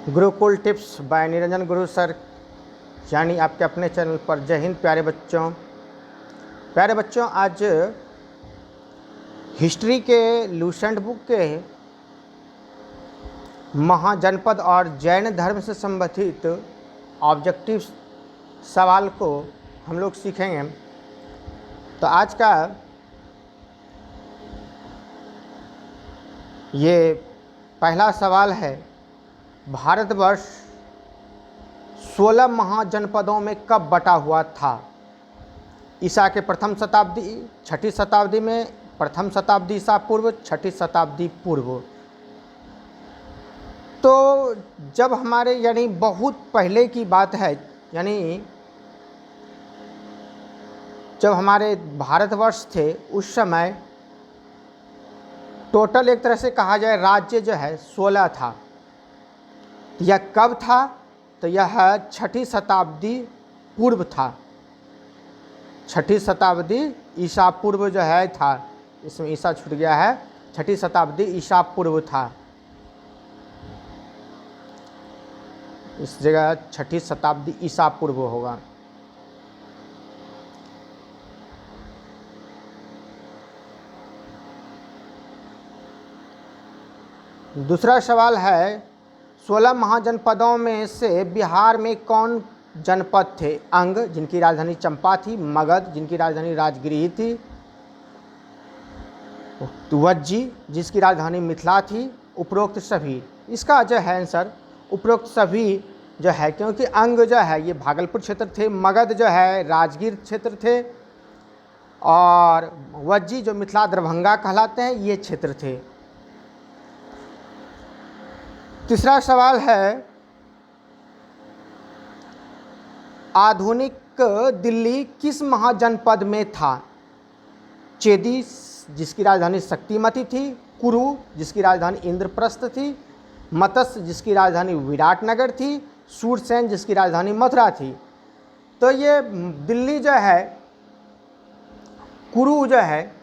Gurukul tips by Niranjan Guru sir, यानी आपके अपने चैनल पर। जय हिंद प्यारे बच्चों, आज हिस्ट्री के लूसेंट बुक के महाजनपद और जैन धर्म से संबंधित ऑब्जेक्टिव सवाल को हम लोग सीखेंगे। तो आज का ये पहला सवाल है, भारतवर्ष 16 महाजनपदों में कब बटा हुआ था? ईसा के प्रथम शताब्दी, छठी शताब्दी में, प्रथम शताब्दी ईसा पूर्व, छठी शताब्दी पूर्व। तो जब हमारे यानी बहुत पहले की बात है, यानी जब हमारे भारतवर्ष थे उस समय टोटल एक तरह से कहा जाए राज्य जो है 16 था। यह कब था? तो यह छठी शताब्दी पूर्व था। छठी शताब्दी ईसा पूर्व जो है था, इसमें ईसा छूट गया है। छठी शताब्दी ईसा पूर्व था। इस जगह छठी शताब्दी ईसा पूर्व होगा। दूसरा सवाल है, 16 महाजनपदों में से बिहार में कौन जनपद थे? अंग, जिनकी राजधानी चंपा थी, मगध, जिनकी राजधानी राजगृह थी, वज्जी, जिसकी राजधानी मिथिला थी, उपरोक्त सभी। इसका जो है आंसर उपरोक्त सभी जो है, क्योंकि अंग जो है ये भागलपुर क्षेत्र थे, मगध जो है राजगीर क्षेत्र थे, और वज्जी जो मिथिला दरभंगा कहलाते हैं ये क्षेत्र थे। तीसरा सवाल है, आधुनिक दिल्ली किस महाजनपद में था? चेदी, जिसकी राजधानी शक्तिमती थी, कुरु, जिसकी राजधानी इंद्रप्रस्थ थी, मत्स्य, जिसकी राजधानी विराटनगर थी, सूरसेन, जिसकी राजधानी मथुरा थी। तो ये दिल्ली जो है, कुरु जो है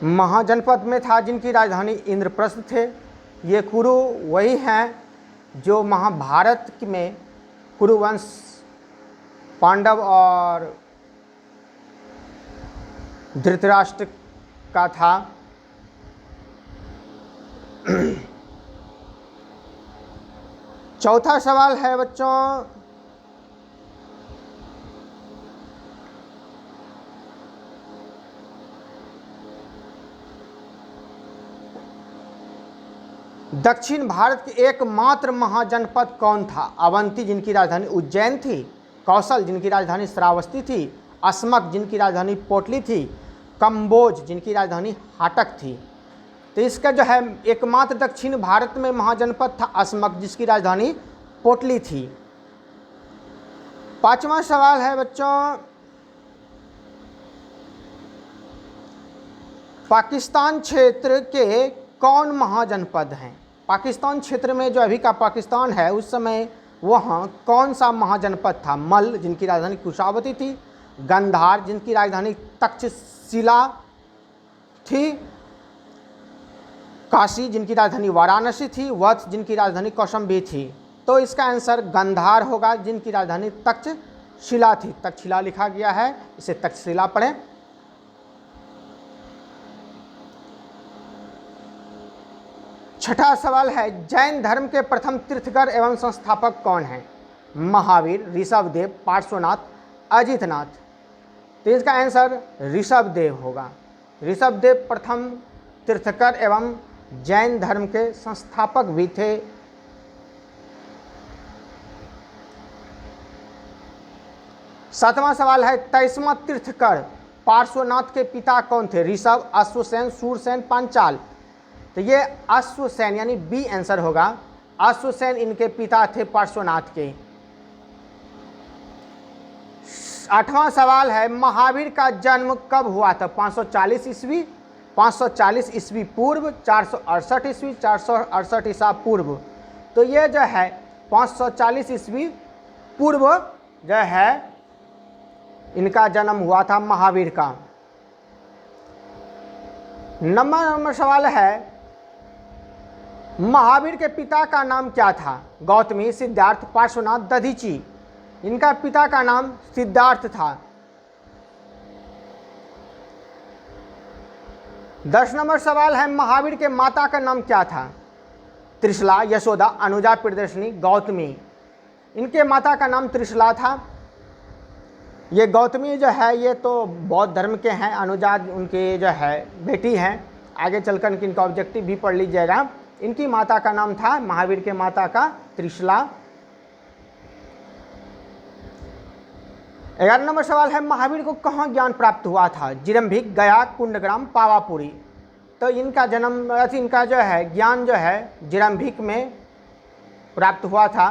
महाजनपद में था, जिनकी राजधानी इंद्रप्रस्थ थे। ये कुरु वही हैं जो महाभारत में कुरुवंश, पांडव और धृतराष्ट्र का था। चौथा सवाल है बच्चों, दक्षिण भारत के एकमात्र महाजनपद कौन था? अवंती, जिनकी राजधानी उज्जैन थी, कौशल, जिनकी राजधानी श्रावस्ती थी, अस्मक, जिनकी राजधानी पोटली थी, कंबोज, जिनकी राजधानी हाटक थी। तो इसका जो है एकमात्र दक्षिण भारत में महाजनपद था अस्मक, जिसकी राजधानी पोटली थी। पांचवा सवाल है बच्चों, पाकिस्तान क्षेत्र के कौन महाजनपद हैं? पाकिस्तान क्षेत्र में जो अभी का पाकिस्तान है उस समय वहाँ कौन सा महाजनपद था? मल्ल, जिनकी राजधानी कुशावती थी, गंधार, जिनकी राजधानी तक्षशिला थी, काशी, जिनकी राजधानी वाराणसी थी, वत्स, जिनकी राजधानी कौशाम्बी थी। तो इसका आंसर गंधार होगा, जिनकी राजधानी तक्षशिला थी। तक्षशिला लिखा गया है, इसे तक्षशिला पढ़ें। छठा सवाल है, जैन धर्म के प्रथम तीर्थकर एवं संस्थापक कौन हैं? महावीर, ऋषभदेव, पार्श्वनाथ, अजितनाथ। तो इसका आंसर ऋषभदेव होगा। ऋषभदेव प्रथम तीर्थकर एवं जैन धर्म के संस्थापक भी थे। सातवां सवाल है, 23वां तीर्थकर पार्श्वनाथ के पिता कौन थे? ऋषभ, अश्वसेन, सूरसेन, पांचाल। तो ये अश्वसेन यानी बी आंसर होगा। अश्वसेन इनके पिता थे पार्श्वनाथ के। आठवां सवाल है, महावीर का जन्म कब हुआ था? 540 ईस्वी, 540 ईस्वी पूर्व, 468 ईस्वी, 468 ईसा पूर्व। तो ये जो है 540 ईस्वी पूर्व जो है इनका जन्म हुआ था महावीर का। नंबर सवाल है, महावीर के पिता का नाम क्या था? गौतमी, सिद्धार्थ, पार्श्वनाथ, दधीची। इनका पिता का नाम सिद्धार्थ था। 10 नंबर सवाल है, महावीर के माता का नाम क्या था? त्रिशला, यशोदा, अनुजा, प्रियदर्शनी, गौतमी। इनके माता का नाम त्रिशला था। ये गौतमी जो है ये तो बौद्ध धर्म के हैं, अनुजा उनके जो है बेटी हैं। आगे चलकर इनका ऑब्जेक्टिव भी पढ़ लीजिएगा। इनकी माता का नाम था, महावीर के माता का, त्रिशला। 11 नंबर सवाल है, महावीर को कहाँ ज्ञान प्राप्त हुआ था? जिरंभिक, गया, कुंडग्राम, पावापुरी। तो इनका जन्म इनका जो है ज्ञान जो है जिरंभिक में प्राप्त हुआ था।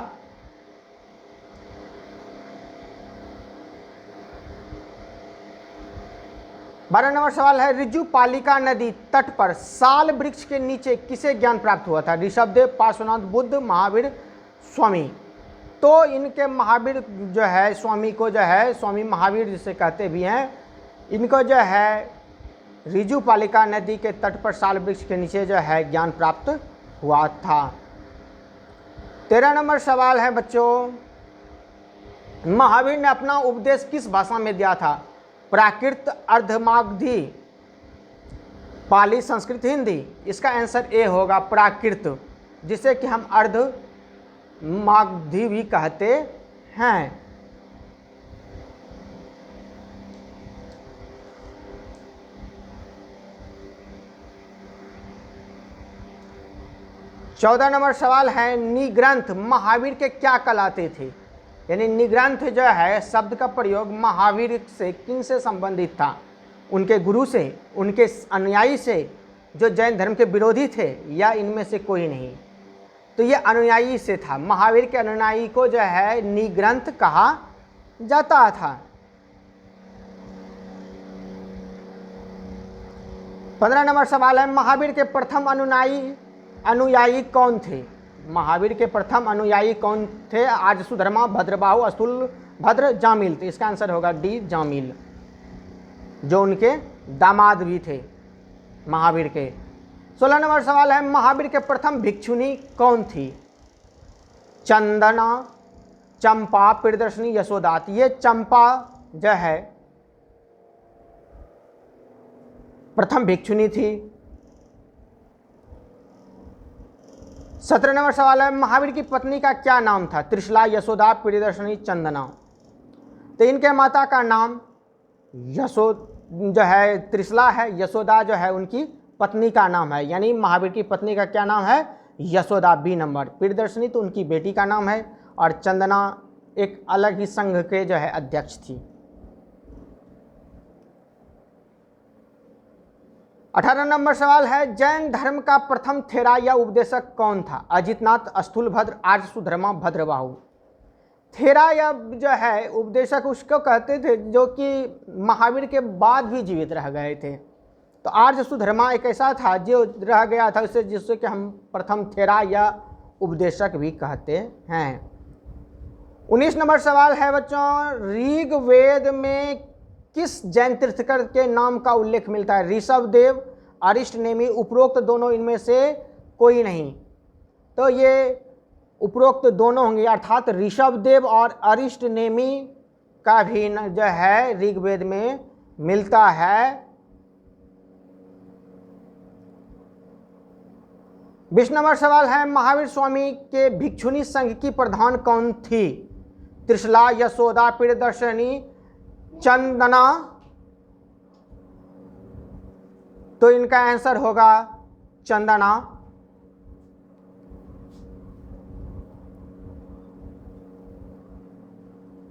बारह नंबर सवाल है, ऋजुपालिका नदी तट पर साल वृक्ष के नीचे किसे ज्ञान प्राप्त हुआ था? ऋषभदेव, पार्श्वनाथ, बुद्ध, महावीर, स्वामी। तो इनके महावीर जो है स्वामी को जो है स्वामी महावीर जिसे कहते भी हैं, इनको जो है ऋजुपालिका नदी के तट पर साल वृक्ष के नीचे जो है ज्ञान प्राप्त हुआ था। 13 नंबर सवाल है बच्चों, महावीर ने अपना उपदेश किस भाषा में दिया था? प्राकृत, अर्धमागधी, पाली, संस्कृत, हिंदी। इसका आंसर ए होगा प्राकृत, जिसे कि हम अर्धमागधी भी कहते हैं। चौदह नंबर सवाल है, निग्रंथ महावीर के क्या कहलाते थे? यानी निग्रंथ जो है शब्द का प्रयोग महावीर से किन से संबंधित था? उनके गुरु से, उनके अनुयायी से, जो जैन धर्म के विरोधी थे, या इनमें से कोई नहीं? तो ये अनुयायी से था। महावीर के अनुयायी को जो है निग्रंथ कहा जाता था। 15 नंबर सवाल है, महावीर के प्रथम अनुयायी कौन थे? महावीर के प्रथम अनुयायी कौन थे? आर्य सुधर्मा, भद्रबाहु, अस्थूलभद्र, जामिल। तो इसका आंसर होगा डी, जामिल, जो उनके दामाद भी थे महावीर के। 16 नंबर सवाल है, महावीर के प्रथम भिक्षुनी कौन थी? चंदना, चंपा, प्रियदर्शनी, यशोदा। ये चंपा जो है प्रथम भिक्षुनी थी। 17 नंबर सवाल है, महावीर की पत्नी का क्या नाम था? त्रिशला, यशोदा, प्रियदर्शनी, चंदना। तो इनके माता का नाम जो है त्रिशला है, यशोदा जो है उनकी पत्नी का नाम है। यानी महावीर की पत्नी का क्या नाम है? Yashoda, B number. प्रियदर्शनी तो उनकी बेटी का नाम है, और चंदना एक अलग ही संघ के जो है अध्यक्ष थी। 18 नंबर सवाल है, जैन धर्म का प्रथम थेरा या उपदेशक कौन था? अजितनाथ, अस्थूलभद्र, आर्य सुधर्मा, भद्रबाहु। थेरा या जो है उपदेशक उसको कहते थे जो कि महावीर के बाद भी जीवित रह गए थे। तो आर्य सुधर्मा एक ऐसा था जो रह गया था, उसे जिससे कि हम प्रथम थेरा या उपदेशक भी कहते हैं। 19 नंबर सवाल है बच्चों, ऋग्वेद में किस जैन तीर्थंकर के नाम का उल्लेख मिलता है? ऋषभदेव, अरिष्टनेमी, उपरोक्त दोनों, इनमें से कोई नहीं। तो ये उपरोक्त दोनों होंगे, अर्थात ऋषभदेव और अरिष्टनेमी का भी जो है ऋग्वेद में मिलता है। 20 नंबर सवाल है, महावीर स्वामी के भिक्षुणी संघ की प्रधान कौन थी? त्रिशला, यशोदा, प्रियदर्शनी, चंदना। तो इनका आंसर होगा चंदना।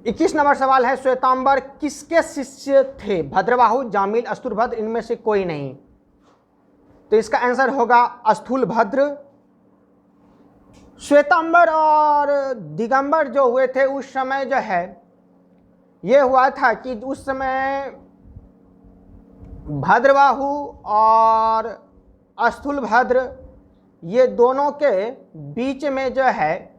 21 नंबर सवाल है, श्वेतांबर किसके शिष्य थे? भद्रबाहु, जामिल, अस्तुलभद्र, इनमें से कोई नहीं। तो इसका आंसर होगा अस्थूलभद्र। श्वेतांबर और दिगंबर जो हुए थे उस समय जो है ये हुआ था कि उस समय भद्रबाहु और अस्थूलभद्र ये दोनों के बीच में जो है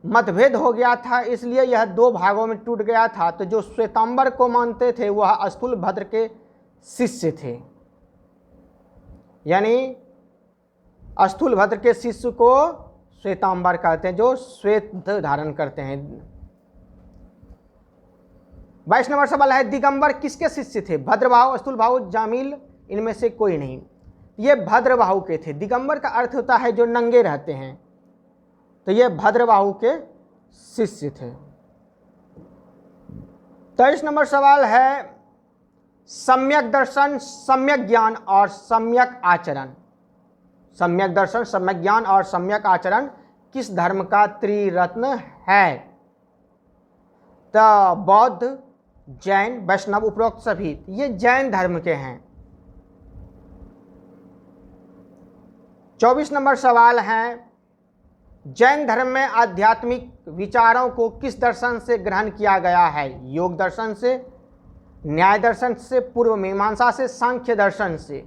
मतभेद हो गया था, इसलिए यह दो भागों में टूट गया था। तो जो श्वेतांबर को मानते थे वह अस्थूलभद्र के शिष्य थे, यानी स्थूल भद्र के शिष्य को श्वेतांबर कहते हैं, जो श्वेत धारण करते हैं। 22 नंबर सवाल है, दिगंबर किसके शिष्य थे? भद्रबाहु, स्थूलबाहु, जामील, इनमें से कोई नहीं। ये भद्रबाहु के थे। दिगंबर का अर्थ होता है जो नंगे रहते हैं, तो ये भद्रबाहु के शिष्य थे। 23 नंबर सवाल है, सम्यक दर्शन, सम्यक ज्ञान और सम्यक आचरण। सम्यक दर्शन, सम्यक ज्ञान और सम्यक आचरण किस धर्म का त्रिरत्न है? तो बौद्ध, जैन, वैष्णव, उपरोक्त सभी ये जैन धर्म के हैं। 24 नंबर सवाल है, जैन धर्म में आध्यात्मिक विचारों को किस दर्शन से ग्रहण किया गया है? योग दर्शन से, न्याय दर्शन से, पूर्व मीमांसा से, सांख्य दर्शन से।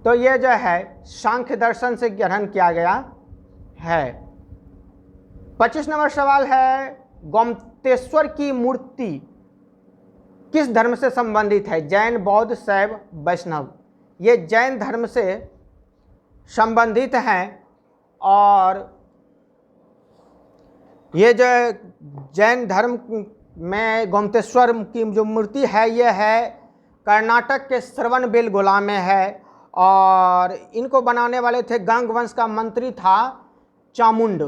तो ये जो है सांख्य दर्शन से ग्रहण किया गया है। 25 नंबर सवाल है, गोमतेश्वर की मूर्ति किस धर्म से संबंधित है? जैन, बौद्ध, शैव, वैष्णव। ये जैन धर्म से संबंधित हैं। और ये जो जैन धर्म में गोमतेश्वर की जो मूर्ति है, ये है कर्नाटक के श्रवणबेलगोला में है। और इनको बनाने वाले थे गंग वंश का मंत्री था चामुंड,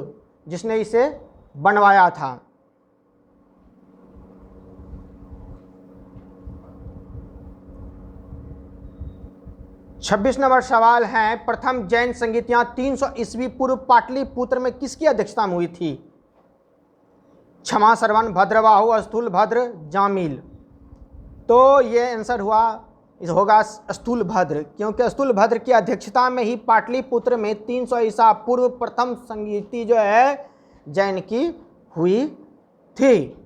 जिसने इसे बनवाया था। छब्बीस नंबर सवाल है, प्रथम जैन संगीतियां 300 ईस्वी पूर्व पाटलिपुत्र में किसकी अध्यक्षता में हुई थी? क्षमा श्रवण, भद्रबाहु, स्थूल भद्र, जामील। तो ये आंसर होगा स्थूल भद्र, क्योंकि स्थूल भद्र की अध्यक्षता में ही पाटलिपुत्र में 300 ईसा पूर्व प्रथम संगीति जो है जैन की हुई थी।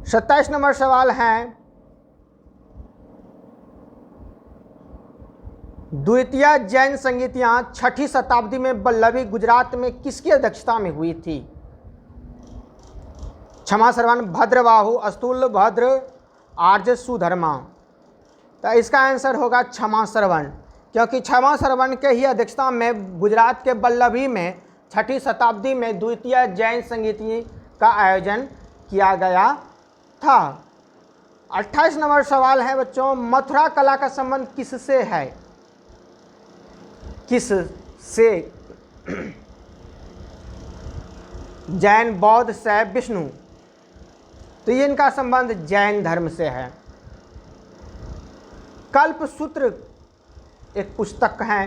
27 नंबर सवाल है, द्वितीय जैन संगीतियां 6ठी शताब्दी में वल्लभी गुजरात में किसकी अध्यक्षता में हुई थी? क्षमा श्रवण, भद्रबाहु, स्थूल भद्र, आर्य सुधर्मा। तो इसका आंसर होगा क्षमा श्रवण, क्योंकि क्षमा श्रवण के ही अध्यक्षता में गुजरात के वल्लभी में 6ठी शताब्दी में द्वितीय जैन संगीति का आयोजन किया गया था। 28 नंबर सवाल है बच्चों, मथुरा कला का संबंध किससे है? किससे? जैन, बौद्ध, शैव, विष्णु। तो ये इनका संबंध जैन धर्म से है। कल्पसूत्र एक पुस्तक है।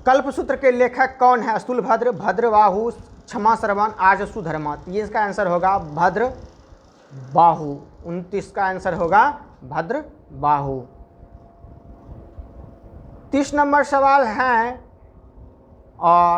कल्पसूत्र के लेखक कौन है? स्थूलभद्र, भद्रबाहु, क्षमा श्रवण, आर्य सुधर्मा। ये इसका आंसर होगा भद्रबाहु। 29 का आंसर होगा भद्रबाहु। 30 नंबर सवाल है, और